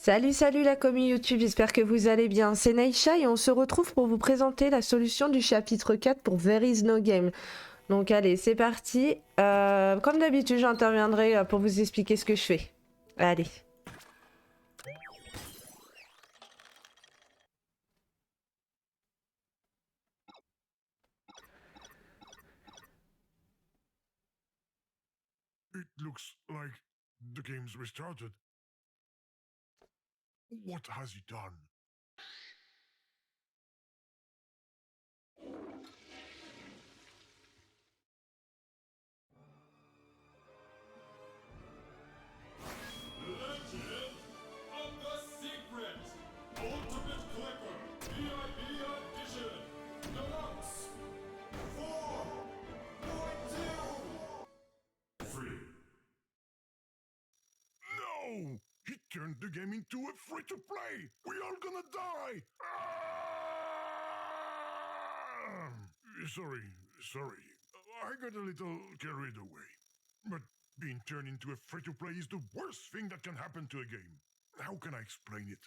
Salut, salut la commu YouTube, j'espère que vous allez bien. C'est Naïcha et on se retrouve pour vous présenter la solution du chapitre 4 pour There is no game. Donc allez, c'est parti. Comme d'habitude, j'interviendrai pour vous expliquer ce que je fais. Allez. It looks like the game's restarted. What has he done? Legend of the Secret Ultimate Clicker VIP Edition Deluxe 4.2 Free. No! He turned the game into a free-to-play! We're all gonna die! Sorry. I got a little carried away. But being turned into a free-to-play is the worst thing that can happen to a game. How can I explain it?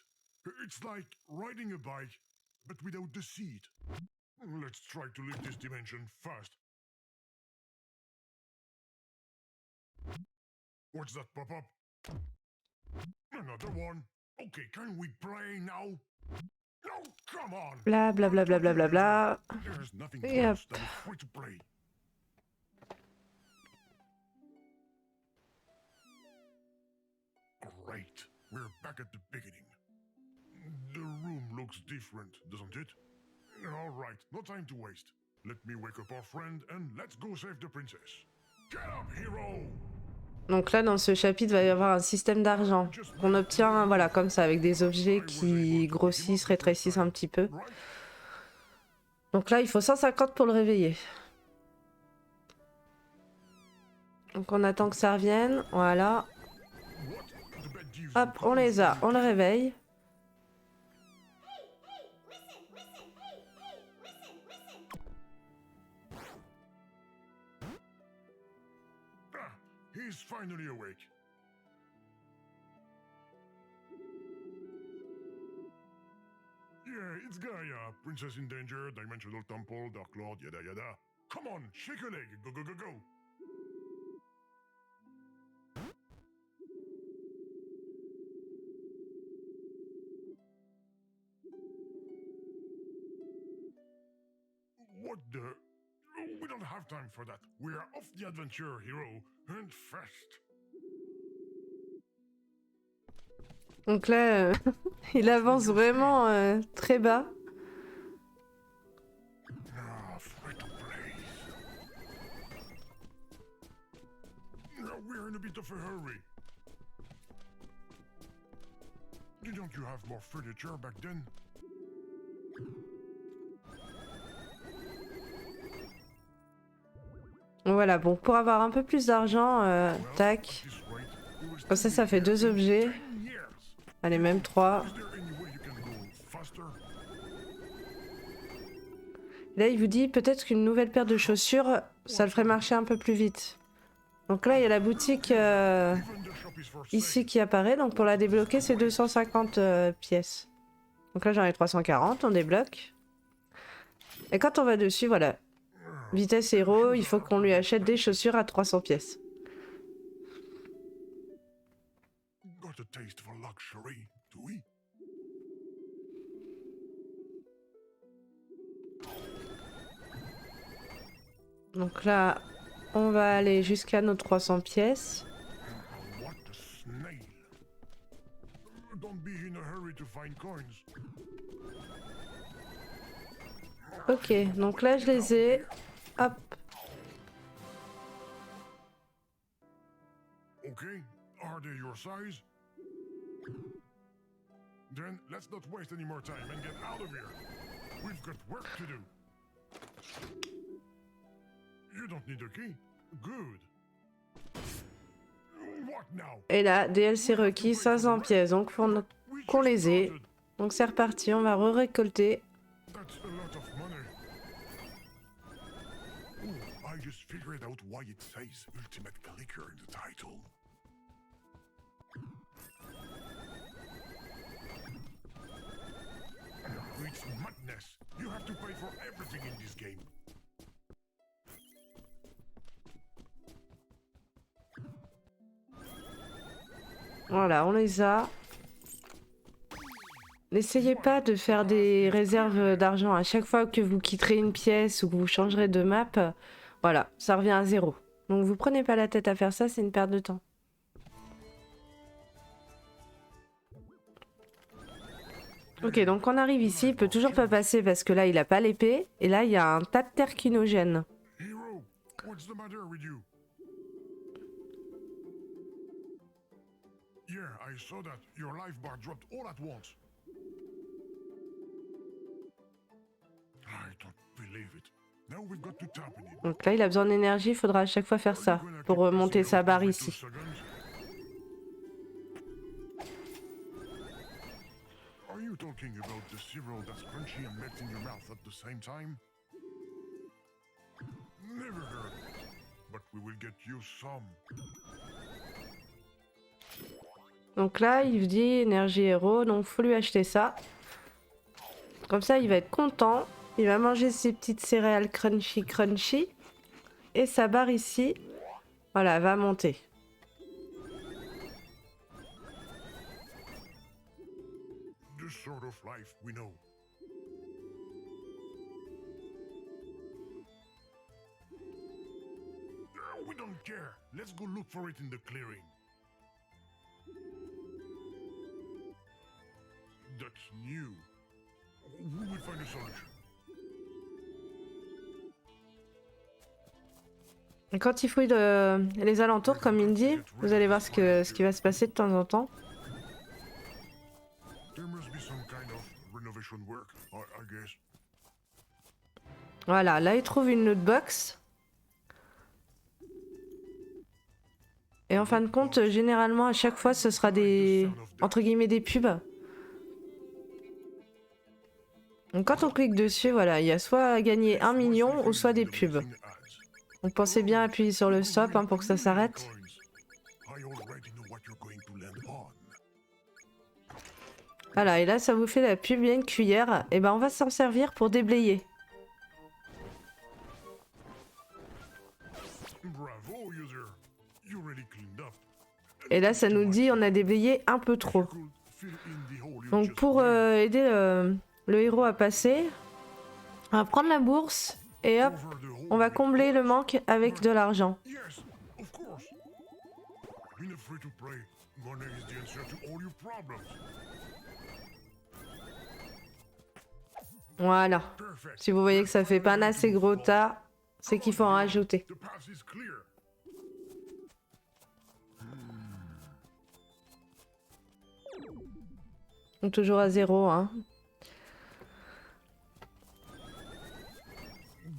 It's like riding a bike, but without the seat. Let's try to leave this dimension fast. What's that pop-up? Another one. Okay, can we play now? No, come on! Bla bla bla bla bla bla bla. There's nothing Yep. worse than free to play. Great, we're back at the beginning. The room looks different, doesn't it? All right, no time to waste. Let me wake up our friend and let's go save the princess. Get up, hero! Donc là, dans ce chapitre, il va y avoir un système d'argent qu'on obtient, voilà, comme ça, avec des objets qui grossissent, rétrécissent un petit peu. Right? Donc là, il faut 150 pour le réveiller. Donc on attend que ça revienne, voilà. What? The bed gives Hop, on les a, on le réveille. Ah, he's finally awake. Yeah, it's Gaia, princess in danger, dimensional temple, dark lord, yada yada. Come on, shake a leg, go. What the? We don't have time for that. We're off the adventure, hero, and fast. Donc là, il avance vraiment très bas. Ah, free to play. We're in a bit of a hurry. Didn't you have more furniture back then? Voilà, bon, pour avoir un peu plus d'argent, Well, tac. at this rate, we will Comme still ça be fait here 2 in objets. 10 years. Allez, même 3. Is there any way you can go faster? Là, il vous dit peut-être qu'une nouvelle paire de chaussures, ça le ferait marcher un peu plus vite. Donc là, il y a la boutique Even the shop is for ici sale. qui apparaît. Donc pour la débloquer, c'est 250 pièces. Donc là, j'en ai 340, on débloque. Et quand on va dessus, voilà. Vitesse héros, il faut qu'on lui achète des chaussures à 300 pièces. Got a taste for luxury, do we? Donc là, on va aller jusqu'à nos 300 pièces. What a snail. Don't be in a hurry to find coins. Ok, donc là, je les ai. Hop. Okay, are they your size? Then let's not waste any more time and get out of here. We've got work to do. You don't need a key? Good. What now? Et là, DLC requis, 500 pièces. Donc faut We qu'on just les ait. started. Donc c'est reparti, on va re-récolter. That's a lot of money. Ooh, I just figured out why it says Ultimate Clicker in the title. everything in this game. Voilà, on les a. N'essayez pas de faire des réserves d'argent à chaque fois que vous quitterez une pièce ou que vous changerez de map. Voilà, ça revient à 0. Donc vous prenez pas la tête à faire ça, c'est une perte de temps. Ok, donc on arrive ici, il peut toujours pas passer parce que là il a pas l'épée. Et là il y a un tas de terre cynogène. Hero, what's the matter with you? Yeah, I saw that. Your life bar dropped all at once. I don't believe it. Now we've got to tap in it. Donc là il a besoin d'énergie, il faudra à chaque fois faire ça pour remonter sa barre ici. Are you talking about the cereal that's crunchy and melts in your mouth at the same time? Never heard of it, but we will get you some. Donc là il dit énergie héros, donc faut lui acheter ça. Comme ça il va être content, il va manger ses petites céréales crunchy. Et sa barre ici, voilà, va monter. This sort of life we know. We don't care. Let's go look for it in the clearing. That's new. We will find a solution. Et quand il fouille les alentours, comme il dit, vous allez voir ce qui va se passer de temps en temps. There must be some kind of renovation work, I guess. Voilà, là il trouve une loot box. Et en fin de compte, généralement à chaque fois ce sera des, entre guillemets, des pubs. Donc quand on clique dessus, voilà, il y a soit à gagner 1 million ou soit des pubs. Donc pensez bien à appuyer sur le stop pour que ça s'arrête. Voilà, et là ça vous fait la pub, il y a une cuillère. Et ben on va s'en servir pour déblayer. Bravo, user. You really cleaned up. Et là ça nous dit on a déblayé un peu trop. Donc pour aider le héros à passer, on va prendre la bourse et hop, on va combler le manque avec de l'argent. Yes, of course. In a free-to-play, money is the answer to all your problems. Voilà. Perfect. Si vous voyez que ça fait pas un assez gros tas, c'est qu'il faut en rajouter. The path is clear. Donc toujours à 0, hein.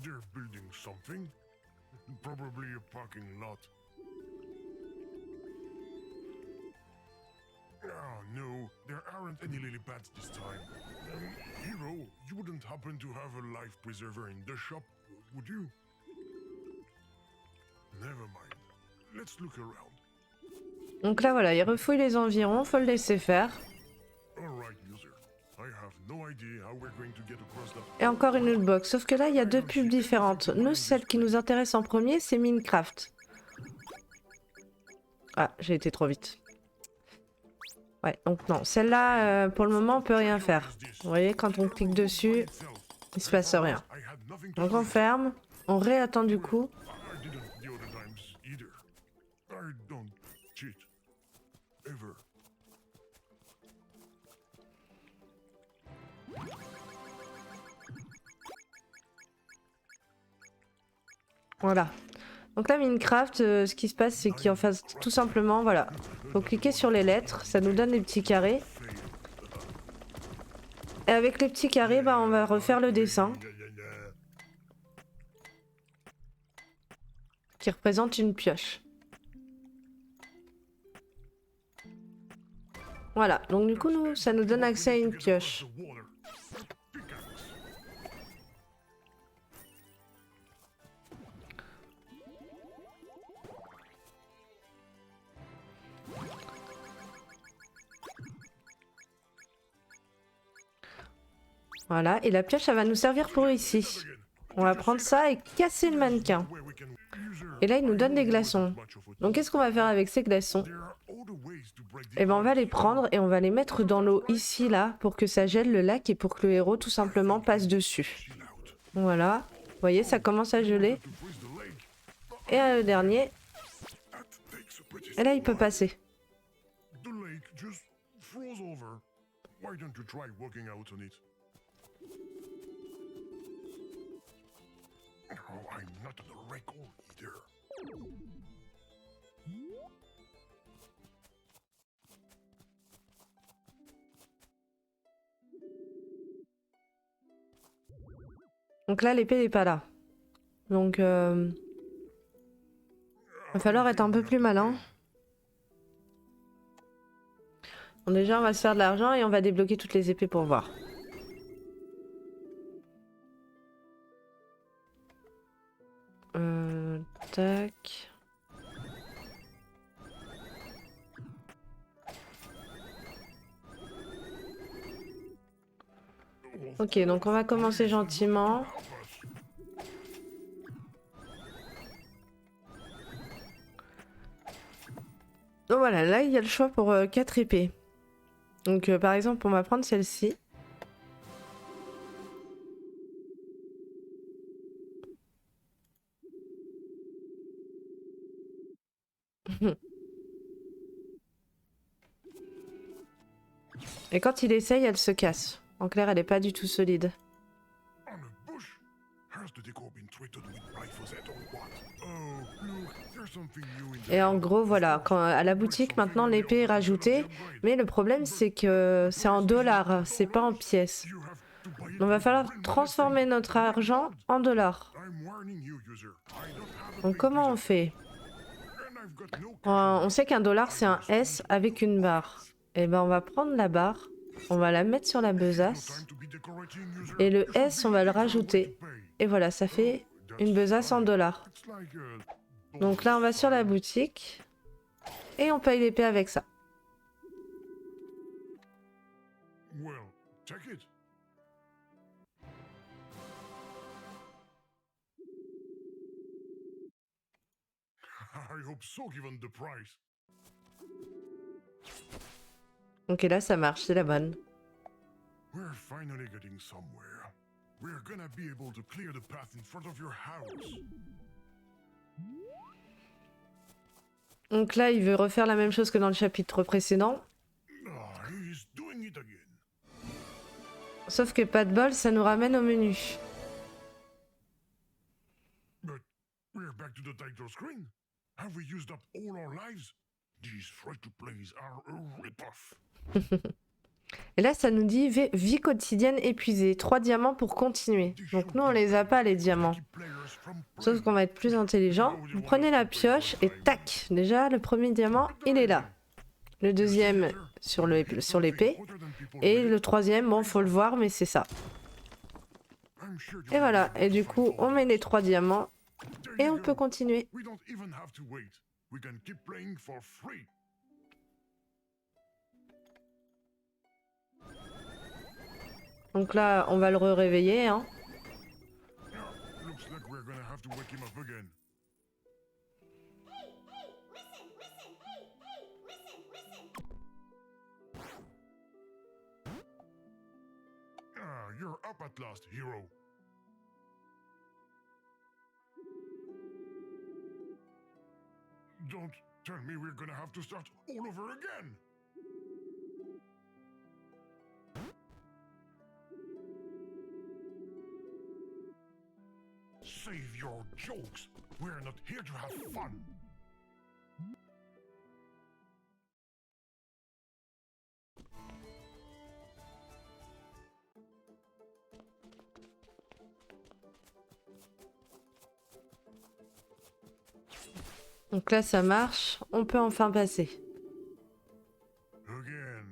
They're building something. Probably a parking lot. Oh no, there aren't any lily pads this time. Hero, you wouldn't happen to have a life preserver in the shop, would you? Never mind. Let's look around. Donc là voilà, il refouille les environs, faut le laisser faire. Alright, user. I have no idea how we're going to get across that. Et encore une loot box, sauf que là il y a deux pubs différentes. Nous, celle qui nous intéresse en premier, c'est Minecraft. Ah, j'ai été trop vite. Ouais, donc non, celle-là, pour le moment, on peut rien faire. Vous voyez, quand on clique dessus, il se passe rien. I had nothing to Donc on ferme, on réattend du coup. I didn't the other times either. I don't cheat. Ever. Voilà. Donc là, Minecraft, ce qui se passe, c'est qu'en fait, tout simplement, voilà. Faut cliquer sur les lettres, ça nous donne des petits carrés. Et avec les petits carrés, bah, on va refaire le dessin. Qui représente une pioche. Voilà, donc du coup, nous, ça nous donne accès à une pioche. Voilà, et la pioche, ça va nous servir pour ici. On va prendre ça et casser le mannequin. Et là, il nous donne des glaçons. Donc, qu'est-ce qu'on va faire avec ces glaçons? Eh ben, on va les prendre et on va les mettre dans l'eau ici, là, pour que ça gèle le lac et pour que le héros, tout simplement, passe dessus. Voilà. Vous voyez, ça commence à geler. Et le dernier. Et là, il peut passer. The lake just froze over. Why don't you try walking out on it? Oh, I'm not on the record either. Donc là, l'épée n'est pas là. Donc, va falloir être un peu plus malin. Bon, déjà, on va se faire de l'argent et on va débloquer toutes les épées pour voir. Tac. Ok, donc on va commencer gentiment. Donc voilà, là il y a le choix pour 4 épées. Donc par exemple, on va prendre celle-ci. Et quand il essaye, elle se casse. En clair, elle est pas du tout solide. On a bush? Has the decor been treated with glyphosate or what? Oh, look, there's something new in the Et en gros, voilà, quand, à la boutique, maintenant l'épée est rajoutée. Mais le problème, c'est que c'est en dollars, c'est pas en pièces. You have to buy it. Donc, va falloir transformer notre argent en dollars. I'm warning you, user. I don't have a Donc, big comment on budget, fait? and I've got no On sait qu'un dollar, c'est un S avec une barre. Et ben, on va prendre la barre, on va la mettre sur la besace. time to be decorating, user. Et le S, on va le rajouter. Et voilà, ça fait une besace en dollars. It's like a Donc là, on va sur la boutique. Et on paye l'épée avec ça. well, take it. I hope so, given the price. Donc et là, ça marche, c'est la bonne. We're finally getting somewhere. We're gonna be able to clear the path in front of your house. Donc là, il veut refaire la même chose que dans le chapitre précédent. Ah, he's doing it again. Sauf que pas de bol, ça nous ramène au menu. But we're back to the title screen. Have we used up all our lives? These free-to-plays are a rip-off. Et là, ça nous dit vie quotidienne épuisée. 3 diamants pour continuer. Donc nous, on les a pas, les diamants. Keep players from Sauf qu'on va être plus intelligent. Vous prenez la pioche et tac. Déjà, le premier diamant, il est là. Le deuxième sur l'épée. Et le troisième, bon, faut le voir, mais c'est ça. I'm sure Et voilà. Et du coup, on met les 3 diamants et on peut continuer. We don't even have to wait. We can keep playing for free. Donc là, on va le réveiller, hein. Yeah, looks like we're gonna have to wake him up again. Ah, you're up at last, hero. Don't tell me we're gonna have to start all over again. Save your jokes. We're not here to have fun. Donc là, ça marche. On peut enfin passer. Again.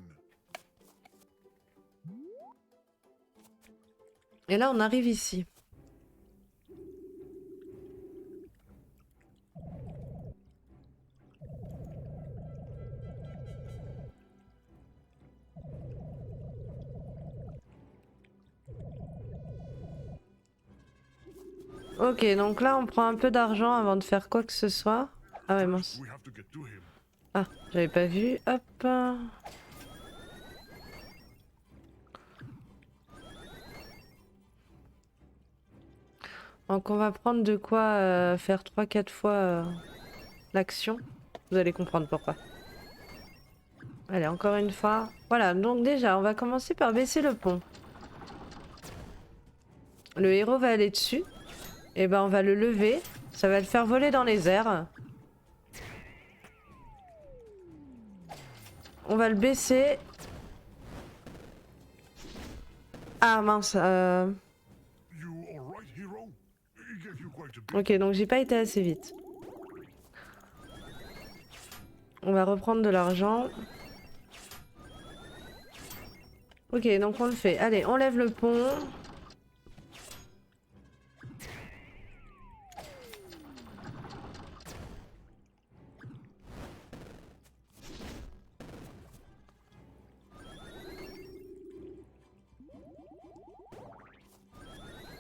Et là, on arrive ici. Ok, donc là on prend un peu d'argent avant de faire quoi que ce soit. Ah ouais, mince. We have to get to him. Ah, j'avais pas vu. Hop. Donc on va prendre de quoi faire 3-4 fois l'action. Vous allez comprendre pourquoi. Allez, encore une fois. Voilà, donc déjà, on va commencer par baisser le pont. Le héros va aller dessus. Et ben on va le lever. Ça va le faire voler dans les airs. On va le baisser. Ah mince. You all right, hero? He gave you quite a bit. Ok, donc j'ai pas été assez vite. On va reprendre de l'argent. Ok, donc on le fait. Allez, on lève le pont.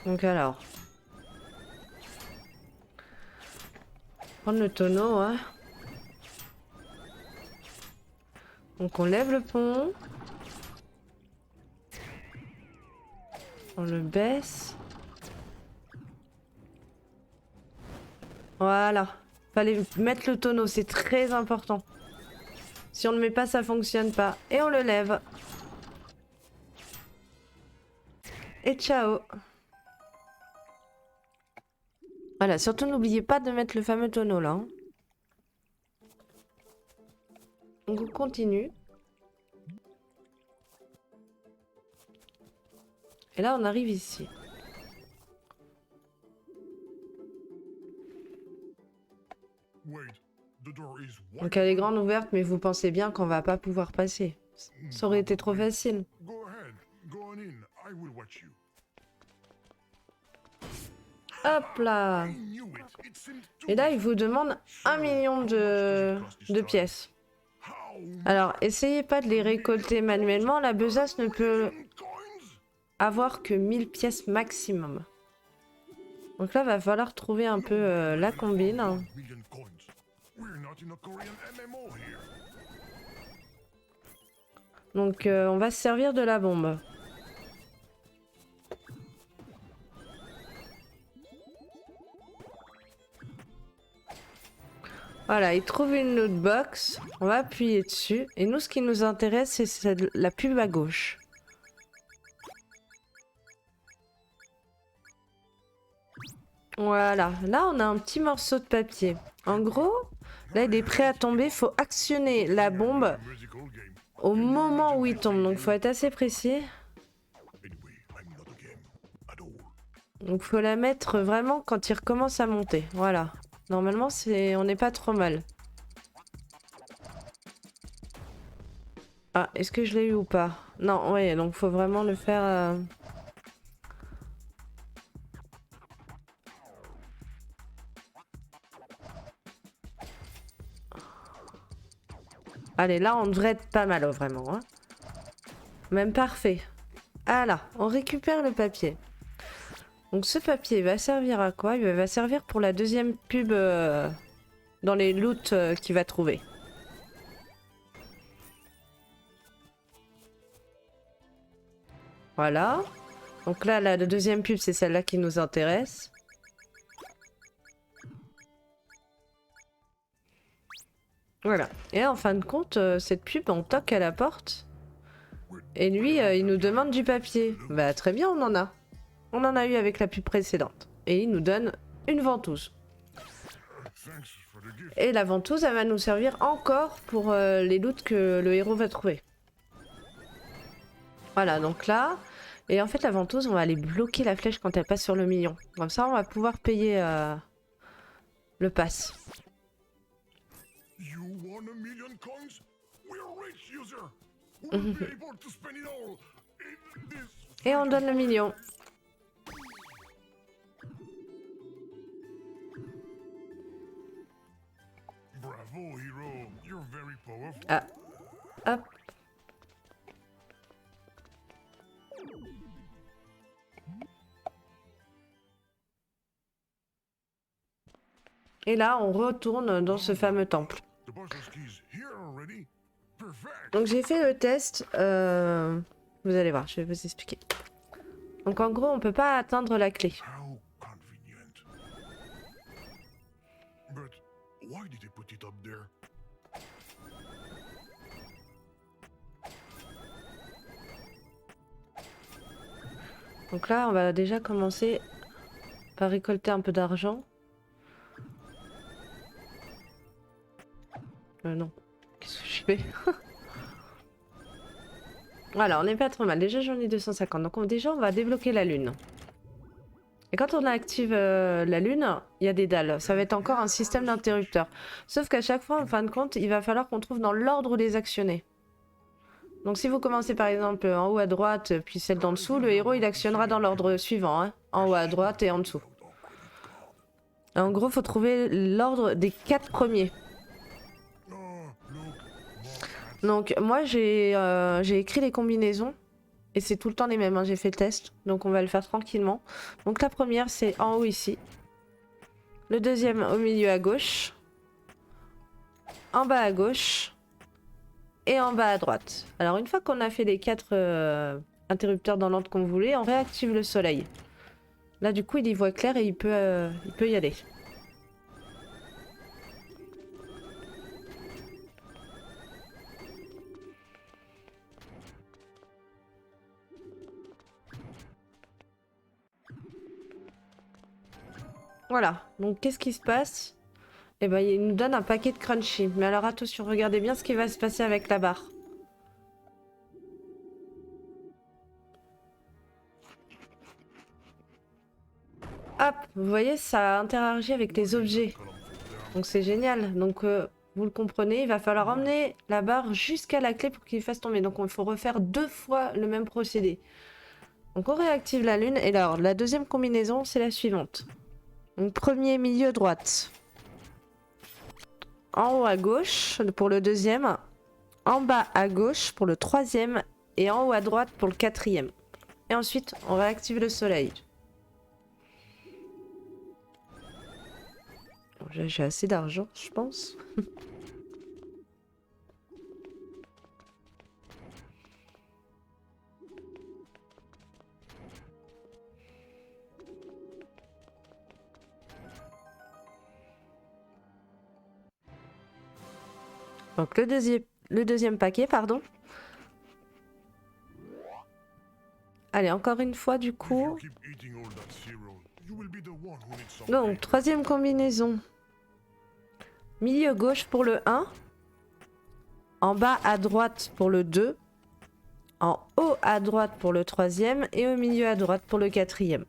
Donc alors. Prendre le tonneau, hein. Donc on lève le pont. On le baisse. Voilà. Fallait mettre le tonneau, c'est très important. Si on ne le met pas, ça fonctionne pas. Et on le lève. Et ciao. Voilà, surtout n'oubliez pas de mettre le fameux tonneau là. Hein. Donc on continue. Et là on arrive ici. Wait, the door is wide. Donc elle est grande ouverte, mais vous pensez bien qu'on va pas pouvoir passer. Ça aurait été trop facile. Go ahead, go on in. I will watch you. Hop là. I knew it. It seemed too Et là il vous demande 1 million de pièces. How Alors essayez pas de les récolter manuellement, la besace ne peut coins? avoir que 1000 pièces maximum. Donc là va falloir trouver un peu la combine. Million coins. We're not in a Korean MMO here. Donc on va se servir de la bombe. Voilà, il trouve une loot box. On va appuyer dessus. Et nous, ce qui nous intéresse, c'est la pub à gauche. Voilà, là on a un petit morceau de papier. En gros, là il est prêt à tomber. Faut actionner la bombe Musical game. au moment où il tombe. Donc faut être assez précis. Anyway, I'm not a game at all. Donc faut la mettre vraiment quand il recommence à monter. Voilà. Normalement on n'est pas trop mal. Ah, est-ce que je l'ai eu ou pas? Non, ouais, donc faut vraiment le faire... Allez, là on devrait être pas mal, vraiment. Hein. Même parfait. Ah là, on récupère le papier. Donc ce papier va servir à quoi? Il va servir pour la deuxième pub dans les loots qu'il va trouver. Voilà. Donc là, la deuxième pub, c'est celle-là qui nous intéresse. Voilà. Et en fin de compte, cette pub, on toque à la porte. Et lui, il nous demande du papier. Bah très bien, on en a. On en a eu avec la pub précédente. Et il nous donne une ventouse. Thanks for the gift. Et la ventouse, elle va nous servir encore pour les loots que le héros va trouver. Voilà, donc là... Et en fait, la ventouse, on va aller bloquer la flèche quand elle passe sur le million. Comme ça, on va pouvoir payer le pass. You won a million coins? We're rich, user. We'll be able to spend it all in this. Et on donne le million. Bravo, hero. You're very powerful. Ah, hop. Et là, on retourne dans ce fameux temple. The boss's key's here already. Perfect. Donc j'ai fait le test. Vous allez voir, je vais vous expliquer. Donc en gros, on peut pas atteindre la clé. How convenient. But why did they put it up there? Donc là, on va déjà commencer par récolter un peu d'argent. Non. Qu'est-ce que je fais? Voilà, on n'est pas trop mal. Déjà, j'en ai 250. Donc déjà, on va débloquer la lune. Et quand on active la lune, il y a des dalles. Ça va être encore un système d'interrupteurs. Sauf qu'à chaque fois, en fin de compte, il va falloir qu'on trouve dans l'ordre où les actionner. Donc si vous commencez par exemple en haut à droite, puis celle d'en dessous, le héros il actionnera dans l'ordre suivant. Hein, en haut à droite et en dessous. En gros, il faut trouver l'ordre des 4 premiers. Oh, look, more cats. Donc moi j'ai écrit les combinaisons. Et c'est tout le temps les mêmes, hein. J'ai fait le test. Donc on va le faire tranquillement. Donc la première c'est en haut ici. Le deuxième au milieu à gauche. En bas à gauche. Et en bas à droite. Alors une fois qu'on a fait les 4 interrupteurs dans l'ordre qu'on voulait, on réactive le soleil. Là du coup il y voit clair et il peut y aller. Voilà, donc qu'est-ce qui se passe? Eh ben, il nous donne un paquet de crunchy. Mais alors attention, regardez bien ce qui va se passer avec la barre. Hop, vous voyez, ça interagit avec les objets. Donc c'est génial. Donc vous le comprenez, il va falloir emmener la barre jusqu'à la clé pour qu'il fasse tomber. Donc il faut refaire 2 fois le même procédé. Donc on réactive la lune. Et alors, la deuxième combinaison, c'est la suivante. Donc premier milieu droite. En haut à gauche pour le deuxième. En bas à gauche pour le troisième. Et en haut à droite pour le quatrième. Et ensuite, on réactive le soleil. J'ai assez d'argent, je pense. Donc le deuxième paquet, pardon. Allez, encore une fois du If you coup. keep eating all that cereal, you will be the one who needs some Donc, cake. troisième combinaison. Milieu gauche pour le 1. En bas à droite pour le 2. En haut à droite pour le troisième. Et au milieu à droite pour le quatrième.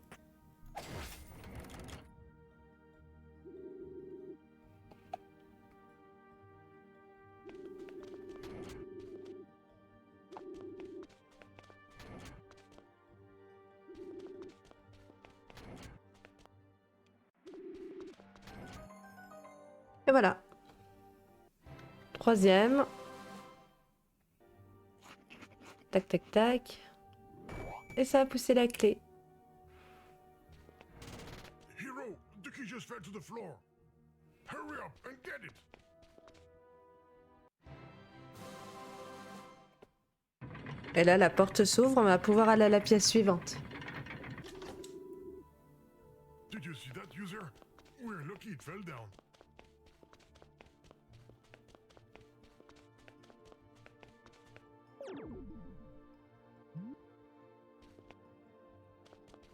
Et voilà. Troisième. Tac, tac, tac. Et ça a poussé la clé. Hero, the key just fell to the floor. Hurry up and get it. Et là, la porte s'ouvre. On va pouvoir aller à la pièce suivante. Did you see that, user? We're lucky it fell down.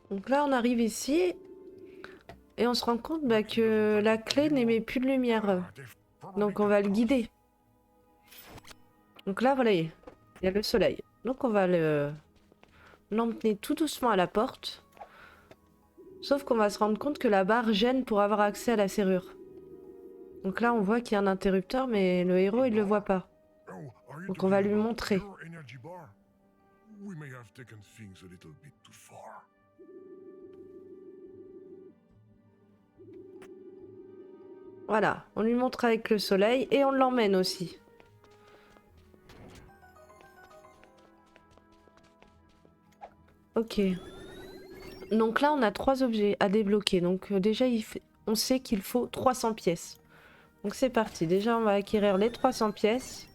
Donc là, on arrive ici. Et on se rend compte que la clé n'émet plus de lumière. They've probably Donc on va le guider. Donc là, voilà, il y a le soleil. Donc on va l'emmener tout doucement à la porte. Sauf qu'on va se rendre compte que la barre gêne pour avoir accès à la serrure. Donc là, on voit qu'il y a un interrupteur, mais le héros, il le voit pas. Oh, are you Donc on va talking lui about montrer. your energy bar? We may have taken things a little bit too far. Voilà, on lui montre avec le soleil et on l'emmène aussi. Ok. Donc là, on a 3 objets à débloquer. Donc déjà, on sait qu'il faut 300 pièces. Donc c'est parti. Déjà, on va acquérir les 300 pièces.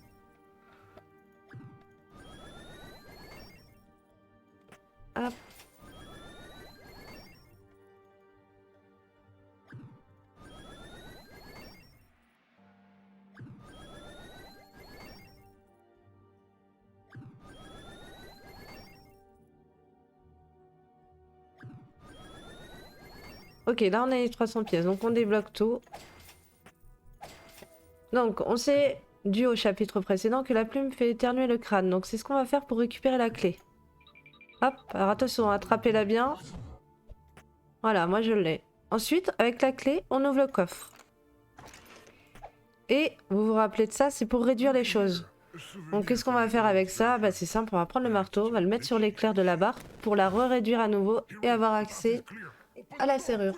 Hop. Ok, là on a les 300 pièces, donc on débloque tout. Donc on sait, dû au chapitre précédent, que la plume fait éternuer le crâne. Donc c'est ce qu'on va faire pour récupérer la clé. Hop, alors attention, attrapez-la bien. Voilà, moi je l'ai. Ensuite, avec la clé, on ouvre le coffre. Et, vous vous rappelez de ça, c'est pour réduire les choses. Donc qu'est-ce qu'on va faire avec ça? Bah c'est simple, on va prendre le marteau, on va le mettre sur l'éclair de la barre pour la réduire à nouveau et avoir accès à la serrure.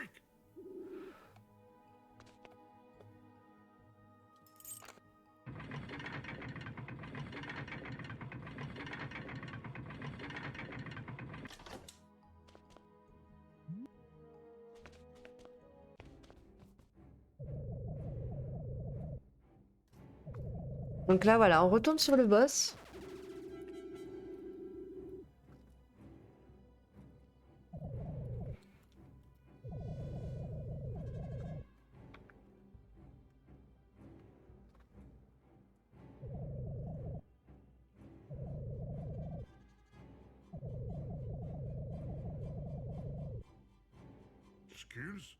Donc là voilà, on retourne sur le boss. Skills?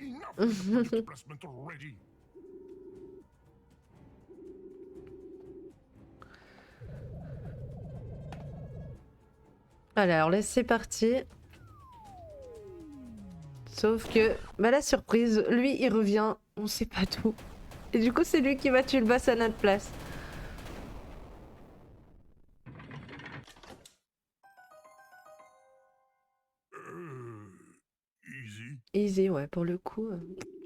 Enough with the product placement already. Allez, alors là c'est parti. Sauf que, bah la surprise, lui il revient, on sait pas tout. Et du coup c'est lui qui va tuer le boss à notre place. Easy? Easy, ouais, pour le coup,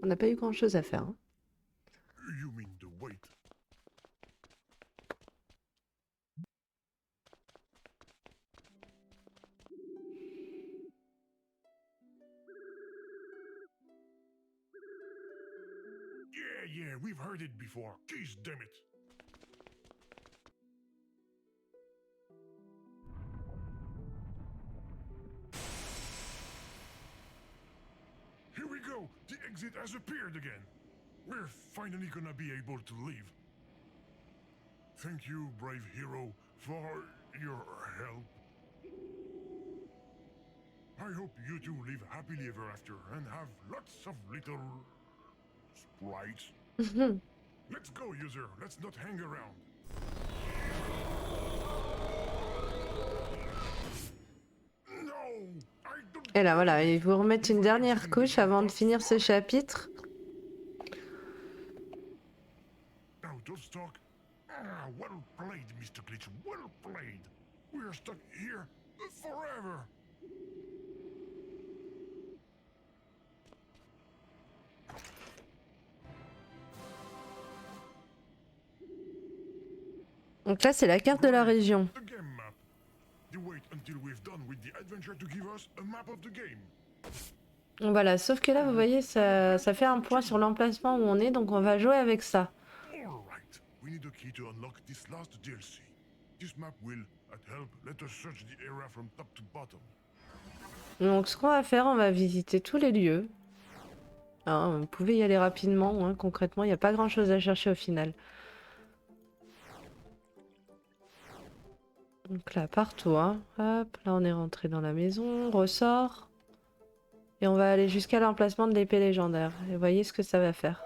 on n'a pas eu grand chose à faire. Hein. You mean the weight? Yeah, we've heard it before. Jeez, damn it. Here we go. The exit has appeared again. We're finally gonna be able to leave. Thank you, brave hero, for your help. I hope you two live happily ever after and have lots of little sprites. Let's go, user. Let's not hang around. No, I don't. Et là voilà, ils vous remettent une dernière couche avant de finir ce chapitre. Out of stock. Ah, well played, Mr. Glitch. Well played. We're stuck here forever. Donc là c'est la carte de la région. The game map. You wait until we've done with the adventure to give us a map of the game. Donc voilà, sauf que là vous voyez ça fait un point sur l'emplacement où on est, donc on va jouer avec ça. Alright, we need a key to unlock this last DLC. This map will, at help, let us search the area from top to bottom. Donc ce qu'on va faire, on va visiter tous les lieux. Hein, vous pouvez y aller rapidement, hein, concrètement il n'y a pas grand chose à chercher au final. Donc là partout, hein. Hop, là on est rentré dans la maison, on ressort. Et on va aller jusqu'à l'emplacement de l'épée légendaire. Et voyez ce que ça va faire.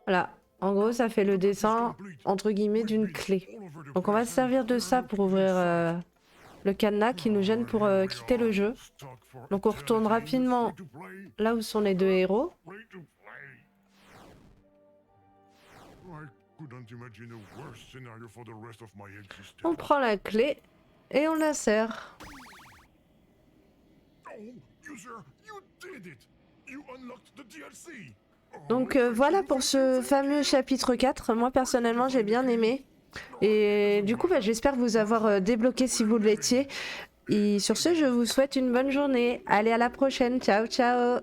Voilà, en gros ça fait le dessin, entre guillemets, d'une clé. Donc on va se servir de ça pour ouvrir le cadenas qui nous gêne pour quitter le jeu. Donc on retourne rapidement là où sont les deux héros. On prend la clé et on la serre. Oh, user, you did it! You unlocked the DLC! Donc voilà pour ce fameux chapitre 4. Moi personnellement j'ai bien aimé. Et du coup j'espère vous avoir débloqué si vous l'étiez. Et sur ce je vous souhaite une bonne journée. Allez à la prochaine. Ciao ciao.